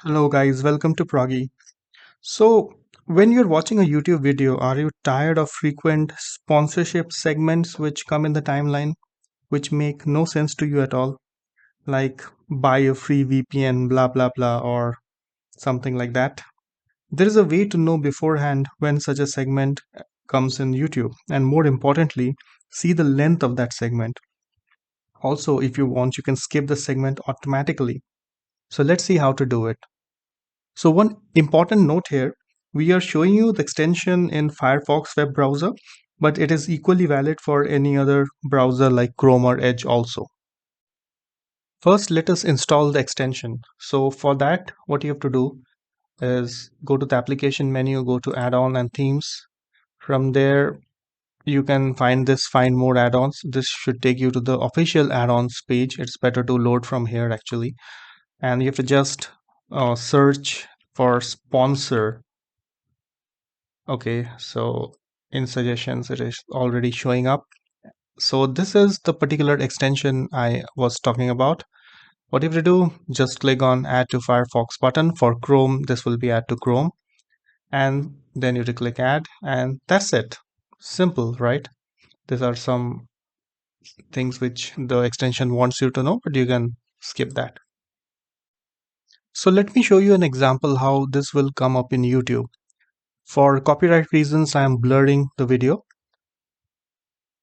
Hello guys, welcome to Proggy. So, when you're watching a YouTube video, are you tired of frequent sponsorship segments which come in the timeline, which make no sense to you at all? Like buy a free VPN, blah blah blah, or something like that. There is a way to know beforehand when such a segment comes in YouTube, and more importantly, see the length of that segment. Also, if you want, you can skip the segment automatically. So, let's see how to do it. So one important note here, we are showing you the extension in Firefox web browser, but it is equally valid for any other browser like Chrome or Edge also. First, let us install the extension. So for that, what you have to do is go to the application menu, go to add-on and themes. From there, you can find this find more add-ons. This should take you to the official add-ons page. It's better to load from here actually. And you have to just search for sponsor. Okay, so in suggestions, it is already showing up. So this is the particular extension I was talking about. What you have to do, just click on add to Firefox button. For Chrome, this will be add to Chrome. And then you have to click add and that's it. Simple, right? These are some things which the extension wants you to know, but you can skip that. So let me show you an example how this will come up in YouTube. For copyright reasons, I am blurring the video.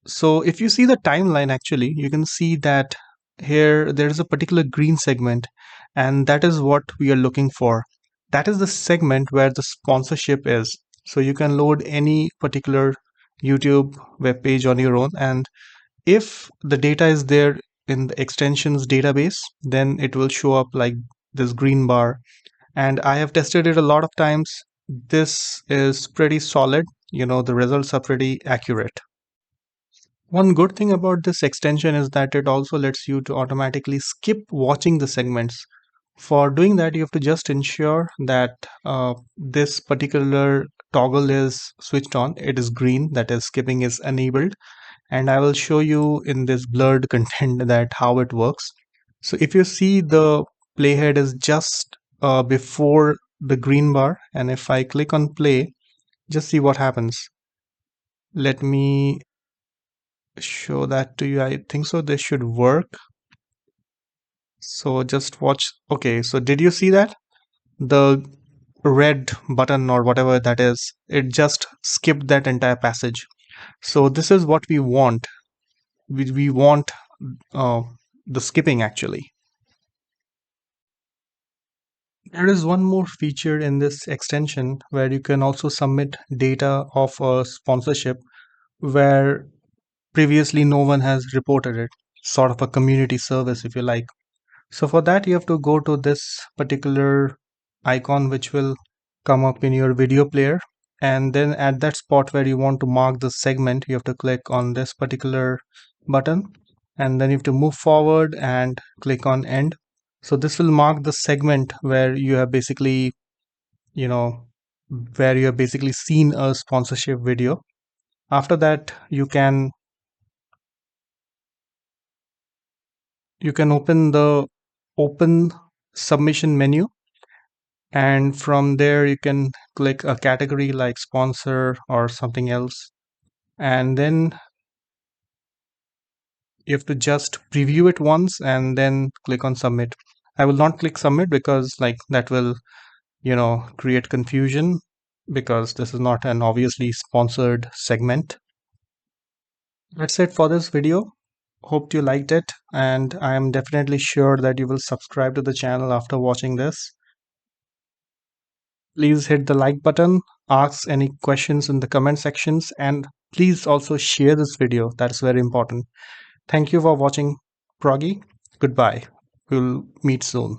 So if you see the timeline, actually, you can see that here there is a particular green segment, and that is what we are looking for. That is the segment where the sponsorship is. So you can load any particular YouTube web page on your own, and if the data is there in the extensions database, then it will show up like this green bar. And I have tested it a lot of times. This is pretty solid. The results are pretty accurate. One good thing about this extension is that it also lets you to automatically skip watching the segments. For doing that, you have to just ensure that this particular toggle is switched on. It is green, that is skipping is enabled. And I will show you in this blurred content that how it works. So if you see the playhead is just before the green bar, and if I click on play, just see what happens. Let me show that to you. I think so this should work. So just watch. Okay, so did you see that the red button or whatever that is, it just skipped that entire passage. So this is what we want. We want uh, the skipping actually. There is one more feature in this extension where you can also submit data of a sponsorship where previously no one has reported it, sort of a community service if you like. So for that, you have to go to this particular icon, which will come up in your video player. And then at that spot where you want to mark the segment, you have to click on this particular button. And then you have to move forward and click on end. So this will mark the segment where you have basically, you know, where you have basically seen a sponsorship video. After that, you can open the open submission menu, and from there you can click a category like sponsor or something else, and then you have to just preview it once and then click on submit. I will not click submit because like that will create confusion because this is not an obviously sponsored segment. That's it for this video. Hope you liked it, and I am definitely sure that you will subscribe to the channel after watching this. Please hit the like button, ask any questions in the comment sections, and please also share this video. That's very important. Thank you for watching Proggy. Goodbye. We'll meet soon.